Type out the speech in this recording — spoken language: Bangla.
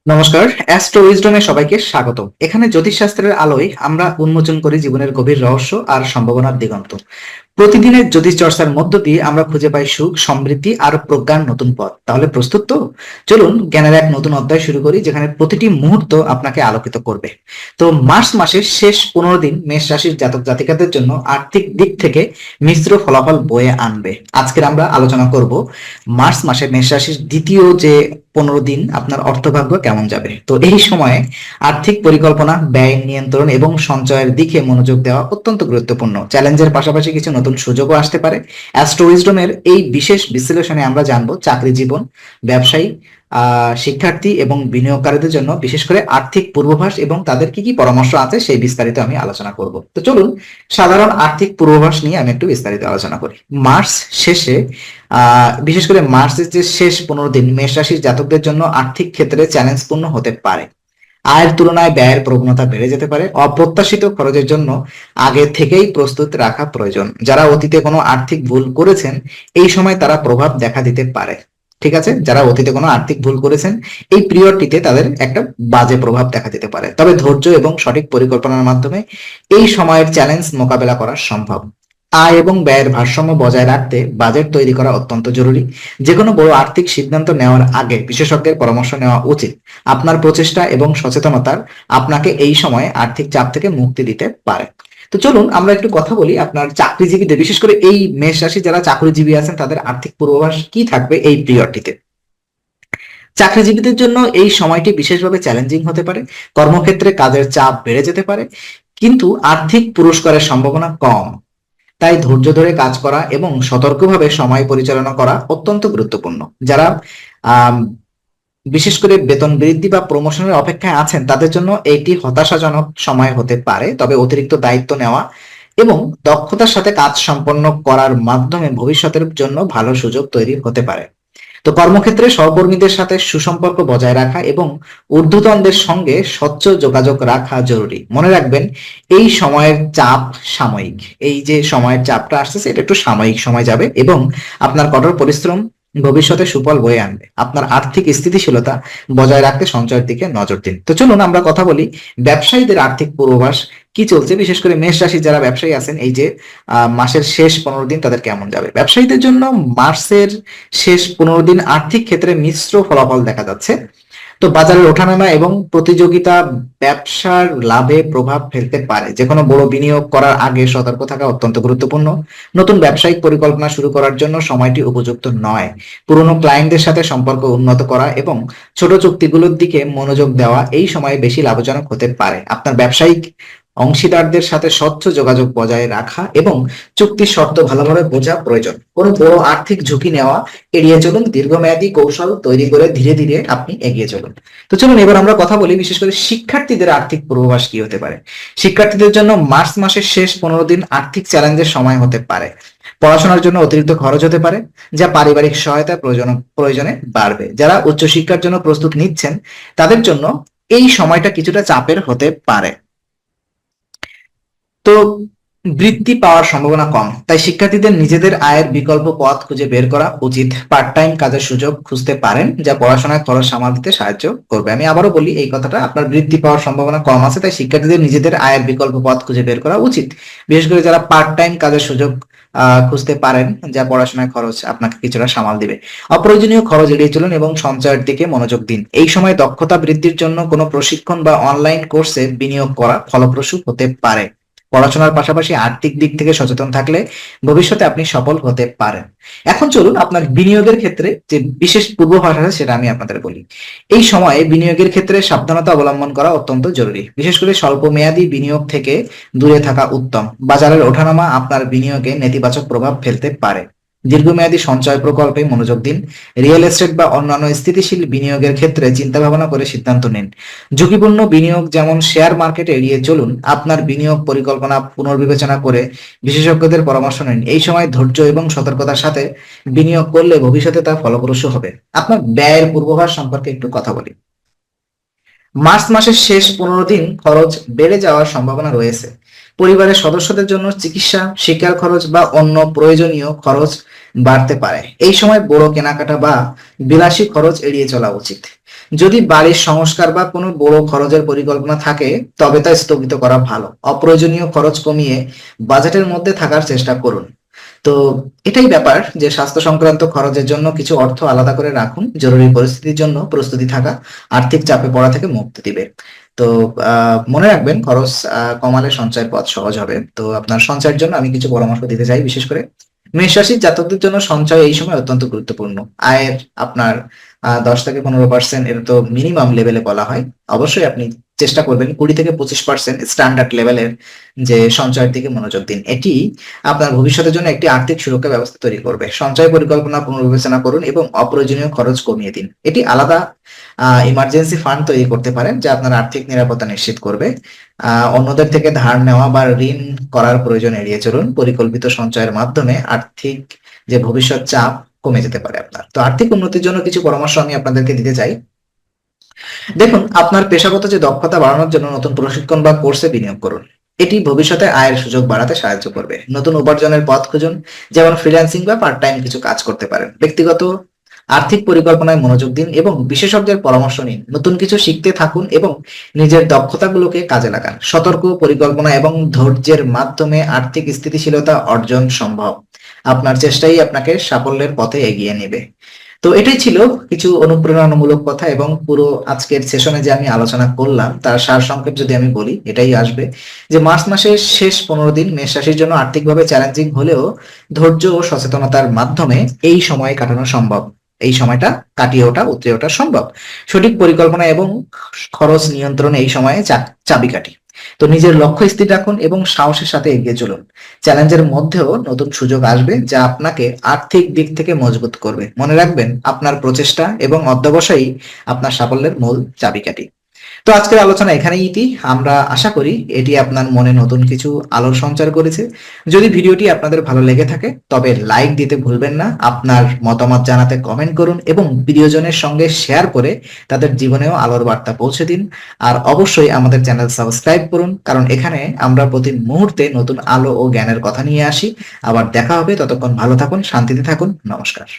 নমস্কার, অ্যাস্ট্রো উইজডমে সবাইকে স্বাগত। এখানে জ্যোতিষশাস্ত্রের আলোয় আমরা উন্মোচন করি জীবনের গভীর রহস্য আর সম্ভাবনার দিগন্ত। প্রতিদিনের জ্যোতিষ চর্চার মধ্য দিয়ে আমরা খুঁজে পাই সুখ, সমৃদ্ধি আর প্রজ্ঞার নতুন পথ। তাহলে প্রস্তুত তো? চলুন জ্ঞানের এক নতুন অধ্যায় শুরু করি, যেখানে প্রতিটি মুহূর্ত আপনাকে আলোকিত করবে। তো মার্চ মাসের শেষ 15 দিন মেষ রাশির জাতক জাতিকাদের জন্য আর্থিক দিক থেকে মিশ্র ফলাফল বয়ে আনবে। আজকের আমরা আলোচনা করব মার্চ মাসে মেষ রাশির দ্বিতীয় যে 15 দিন আপনার অর্থভাগ্য কেমন যাবে। তো এই সময়ে আর্থিক পরিকল্পনা, ব্যয় নিয়ন্ত্রণ এবং সঞ্চয়ের দিকে মনোযোগ দেওয়া অত্যন্ত গুরুত্বপূর্ণ। চ্যালেঞ্জের পাশাপাশি কিছু নতুন সুযোগও আসতে পারে। অ্যাস্ট্রো উইজডমের এই বিশেষ বিশ্লেষণে আমরা জানবো চাকরি জীবন, ব্যবসায়ী, শিক্ষার্থী এবং বিনিয়োগকারীদের জন্য বিশেষ করে আর্থিক পূর্বাভাস এবং তাদের কি কি পরামর্শ আছে সেই বিস্তারিত আমি আলোচনা করব। তো চলুন সাধারণ আর্থিক পূর্বাভাস নিয়ে আমি একটু বিস্তারিত আলোচনা করি। মার্চ শেষে বিশেষ করে মার্চের যে শেষ 15 দিন মেষ রাশির জাতকদের জন্য আর্থিক ক্ষেত্রে চ্যালেঞ্জপূর্ণ হতে পারে। আয়ের তুলনায় ব্যয়ের প্রবণতা বেড়ে যেতে পারে। অপ্রত্যাশিত খরচের জন্য আগে থেকেই প্রস্তুত রাখা প্রয়োজন। যারা অতীতে কোনো আর্থিক ভুল করেছেন, এই সময় তারা প্রভাব দেখা দিতে পারে। ঠিক আছে, যারা অতীতে কোনো আর্থিক ভুল করেছেন, এই পিরিয়ডটিতে তাদের একটা বাজে প্রভাব দেখা দিতে পারে। তবে ধৈর্য এবং সঠিক পরিকল্পনার মাধ্যমে এই সময়ের চ্যালেঞ্জ মোকাবেলা করা সম্ভব। আয় এবং ব্যয়ের ভারসাম্য বজায় রাখতে বাজেট তৈরি করা অত্যন্ত জরুরি। যে কোনো বড় আর্থিক সিদ্ধান্ত নেওয়ার আগে বিশেষজ্ঞের পরামর্শ নেওয়া উচিত। আপনার প্রচেষ্টা এবং সচেতনতার আপনাকে এই সময়ে আর্থিক চাপ থেকে মুক্তি দিতে পারে। তো চলুন আমরা একটু কথা বলি আপনার চাকরিজীবীদের, বিশেষ করে এই মেষ রাশি যারা চাকরিজীবী আছেন তাদের আর্থিক পূর্বাভাস কি থাকবে এই পিরিয়ডটিতে। চাকরিজীবীদের জন্য এই সময়টি বিশেষভাবে চ্যালেঞ্জিং হতে পারে। কর্মক্ষেত্রে কাজের চাপ বেড়ে যেতে পারে, কিন্তু আর্থিক পুরস্কারের সম্ভাবনা কম। তাই ধৈর্য ধরে কাজ করা এবং সতর্কভাবে সময় পরিচালনা করা অত্যন্ত গুরুত্বপূর্ণ। যারা আহ বিশেষ করে বেতন বৃদ্ধি বা প্রমোশনের অপেক্ষায় আছেন তাদের জন্য এটি হতাশাজনক সময় হতে পারে। তবে অতিরিক্ত দায়িত্ব নেওয়া এবং দক্ষতার সাথে কাজ সম্পন্ন করার মাধ্যমে ভবিষ্যতের জন্য ভালো সুযোগ তৈরি হতে পারে। তো কর্মক্ষেত্রে সহকর্মীদের সাথে সুসম্পর্ক বজায় রাখা এবং ঊর্ধ্বতনদের সঙ্গে স্বচ্ছ যোগাযোগ রাখা জরুরি। মনে রাখবেন, এই সময়ের চাপ সাময়িক। এই যে সময়ের চাপটা আসতেছে এটা একটু সাময়িক সময় যাবে এবং আপনার কঠোর পরিশ্রম ভবিষ্যতে সুফল বয়ে আনবে। আপনার আর্থিক স্থিতিশীলতা বজায় রাখতে সঞ্চয়ের দিকে নজর দিন। তো চলুন আমরা কথা বলি ব্যবসায়ীদের আর্থিক পূর্বাভাস কি চলছে। বিশেষ করে মেষ রাশি যারা ব্যবসায়ী আছেন, এই যে মাসের শেষ 15 দিন তাদের কেমন যাবে। ব্যবসায়ীদের জন্য মার্চের শেষ 15 দিন আর্থিক ক্ষেত্রে মিশ্র ফলাফল দেখা যাচ্ছে। তো বাজারের ওঠানামা এবং প্রতিযোগিতা ব্যবসার লাভে প্রভাব ফেলতে পারে। যে কোনো বড় বিনিয়োগ করার আগে সতর্ক থাকা অত্যন্ত গুরুত্বপূর্ণ। নতুন ব্যবসায়িক পরিকল্পনা শুরু করার জন্য সময়টি উপযুক্ত নয়। পুরনো ক্লায়েন্টদের সাথে সম্পর্ক উন্নত করা এবং ছোট চুক্তিগুলোর দিকে মনোযোগ দেওয়া এই সময়ে বেশি লাভজনক হতে পারে। আপনার ব্যবসায়িক অংশীদারদের সাথে স্বচ্ছ যোগাযোগ বজায় রাখা এবং চুক্তির শর্ত ভালোভাবে বোঝা প্রয়োজন। কোনো বড় আর্থিক ঝুঁকি নেওয়া এড়িয়ে চলুন। দীর্ঘমেয়াদী কৌশল তৈরি করে ধীরে ধীরে আপনি এগিয়ে চলুন। তো চলুন এবার আমরা কথা বলি বিশেষ করে শিক্ষার্থীদের আর্থিক পূর্বাভাস কি হতে পারে। শিক্ষার্থীদের জন্য মার্চ মাসের শেষ 15 দিন আর্থিক চ্যালেঞ্জের সময় হতে পারে। পড়াশোনার জন্য অতিরিক্ত খরচ হতে পারে, যা পারিবারিক সহায়তা প্রয়োজনে বাড়বে। যারা উচ্চশিক্ষার জন্য প্রস্তুত নিচ্ছেন তাদের জন্য এই সময়টা কিছুটা চাপের হতে পারে। তো বৃত্তি পাওয়ার সম্ভাবনা কম, তাই শিক্ষার্থীদের নিজেদের আয়ের বিকল্প পথ খুঁজে বের করা উচিত। পার্ট টাইম কাজের সুযোগ খুঁজতে পারেন, যা পড়াশোনায় খরচ সামাল দিতে সাহায্য করবে। আমি আবারও বলি এই কথাটা, আপনার বৃত্তি পাওয়ার সম্ভাবনা কম আছে, তাই শিক্ষার্থীদের নিজেদের আয়ের বিকল্প পথ খুঁজে বের করা উচিত। বিশেষ করে যারা পার্ট টাইম কাজের সুযোগ খুঁজতে পারেন, যা পড়াশোনায় খরচ আপনাকে কিছুটা সামাল দিবে। অপ্রয়োজনীয় খরচ এড়িয়ে চলুন এবং সঞ্চয়ের দিকে মনোযোগ দিন। এই সময় দক্ষতা বৃদ্ধির জন্য কোনো প্রশিক্ষণ বা অনলাইন কোর্সে বিনিয়োগ করা ফলপ্রসূ হতে পারে। পড়াশোনার পাশাপাশি আর্থিক দিক থেকে সচেতন থাকলে ভবিষ্যতে আপনি সফল হতে পারেন। এখন চলুন আপনার বিনিয়োগের ক্ষেত্রে যে বিশেষ পূর্বাভাস আছে সেটা আমি আপনাদের বলি। এই সময়ে বিনিয়োগের ক্ষেত্রে সাবধানতা অবলম্বন করা অত্যন্ত জরুরি। বিশেষ করে স্বল্প মেয়াদী বিনিয়োগ থেকে দূরে থাকা উত্তম। বাজারের ওঠানামা আপনার বিনিয়োগে নেতিবাচক প্রভাব ফেলতে পারে। দীর্ঘমেয়াদী সঞ্চয় প্রকল্পে মনোযোগ দিন। রিয়েল এস্টেট বা অন্যান্য স্থিতিশীল বিনিয়োগের ক্ষেত্রে চিন্তা ভাবনা করে সিদ্ধান্ত নিন। ঝুঁকিপূর্ণ বিনিয়োগ যেমন শেয়ার মার্কেটে এড়িয়ে চলুন। আপনার বিনিয়োগ পরিকল্পনা পুনর্বিবেচনা করে বিশেষজ্ঞদের পরামর্শ নিন। এই সময় ধৈর্য এবং সতর্কতার সাথে বিনিয়োগ করলে ভবিষ্যতে তা ফলপ্রসূ হবে। আপনার ব্যয়ের পূর্বাভাস সম্পর্কে একটু কথা বলি। মার্চ মাসের শেষ 15 দিন খরচ বেড়ে যাওয়ার সম্ভাবনা রয়েছে। পরিবারের সদস্যদের জন্য চিকিৎসা, শিক্ষার খরচ বা অন্য প্রয়োজনীয় খরচ বাড়তে পারে। এই সময় বড় কেনাকাটা বা বিলাসী খরচ এড়িয়ে চলা উচিত। যদি বাড়ির সংস্কার বা কোনো বড় খরচের পরিকল্পনা থাকে তবে তা স্থগিত করা ভালো। অপ্রয়োজনীয় খরচ কমিয়ে বাজেটের মধ্যে থাকার চেষ্টা করুন। তো এটাই ব্যাপার যে স্বাস্থ্য সংক্রান্ত খরচের জন্য কিছু অর্থ আলাদা করে রাখুন। জরুরি পরিস্থিতির জন্য প্রস্তুতি থাকা আর্থিক চাপে পড়া থেকে মুক্তি দিবে। তো মনে রাখবেন, খরচ কমালে সঞ্চয়ের পথ সহজ হবে। তো আপনার সঞ্চয়ের জন্য আমি কিছু পরামর্শ দিতে চাই। বিশেষ করে মেষ রাশির জাতকদের জন্য সঞ্চয় এই সময় অত্যন্ত গুরুত্বপূর্ণ। আয়ের আপনার 10 থেকে 15% এটা তো মিনিমাম লেভেলে বলা হয়। অবশ্যই আপনি চেষ্টা করবেন 20 থেকে 25% স্ট্যান্ডার্ড লেভেলের যে সঞ্চয়ের দিকে মনোযোগ দিন। এটি আপনার ভবিষ্যতের জন্য একটি আর্থিক সুরক্ষা ব্যবস্থা তৈরি করবে। সঞ্চয় পরিকল্পনা পুনর্বিবেচনা করুন এবং অপ্রয়োজনীয় খরচ কমিয়ে দিন। এটি আলাদা ইমার্জেন্সি ফান্ড তৈরি করতে পারেন যা আপনার আর্থিক নিরাপত্তা নিশ্চিত করবে। অন্যদের থেকে ধার নেওয়া বা ঋণ করার প্রয়োজন এড়িয়ে চলুন। পরিকল্পিত সঞ্চয়ের মাধ্যমে আর্থিক যে ভবিষ্যৎ চাপ কমে যেতে পারে আপনার। তো আর্থিক উন্নতির জন্য কিছু পরামর্শ আমি আপনাদেরকে দিতে চাই। দেখুন, আপনার পেশাগত যে দক্ষতা বাড়ানোর জন্য নতুন প্রশিক্ষণ বা কোর্সে বিনিয়োগ করুন। এটি ভবিষ্যতে আয়ের সুযোগ বাড়াতে সাহায্য করবে। নতুন উপার্জনের পথ খুঁজুন, যেমন ফ্রিল্যান্সিং বা পার্ট টাইম কিছু কাজ করতে পারেন। ব্যক্তিগত আর্থিক পরিকল্পনায় মনোযোগ দিন এবং বিশেষজ্ঞের পরামর্শ নিন। নতুন কিছু শিখতে থাকুন এবং নিজের দক্ষতাগুলোকে কাজে লাগান। সতর্ক পরিকল্পনা এবং ধৈর্যের মাধ্যমে আর্থিক স্থিতিশীলতা অর্জন সম্ভব। আপনার চেষ্টাই আপনাকে সাফল্যের পথে এগিয়ে নেবে। তো এটাই ছিল কিছু অনুপ্রেরণামূলক কথা, এবং পুরো আজকের সেশনে যে আমি আলোচনা করলাম তার সারসংক্ষেপ যদি আমি বলি, এটাই আসবে যে মার্চ মাসের শেষ 15 দিন মেষ রাশির জন্য আর্থিকভাবে চ্যালেঞ্জিং হলেও ধৈর্য ও সচেতনতার মাধ্যমে এই সময় কাটানো সম্ভব। এই সময়টা কাটিয়ে ওঠা, উতরে ওঠা সম্ভব। সঠিক পরিকল্পনা এবং খরচ নিয়ন্ত্রণ এই সময়ে চাবিকাঠি। তো নিজের লক্ষ্য স্থির রাখুন এবং সাহসের সাথে এগিয়ে চলুন। চ্যালেঞ্জের মধ্যেও নতুন সুযোগ আসবে যা আপনাকে আর্থিক দিক থেকে মজবুত করবে। মনে রাখবেন, আপনার প্রচেষ্টা এবং অধ্যবসায়ই আপনার সাফল্যের মূল চাবিকাঠি। তো আজকের আলোচনা এখানেই ইতি। আমরা আশা করি এটি আপনার মনে নতুন কিছু আলোর সঞ্চার করেছে। যদি ভিডিওটি আপনাদের ভালো লেগে থাকে তবে লাইক দিতে ভুলবেন না। আপনার মতামত জানাতে কমেন্ট করুন এবং প্রিয়জনের সঙ্গে শেয়ার করে তাদের জীবনেও আলোর বার্তা পৌঁছে দিন। আর অবশ্যই আমাদের চ্যানেল সাবস্ক্রাইব করুন, কারণ এখানে আমরা প্রতি মুহূর্তে নতুন আলো ও জ্ঞানের কথা নিয়ে আসি। আবার দেখা হবে, ততক্ষণ ভালো থাকুন, শান্তিতে থাকুন। নমস্কার।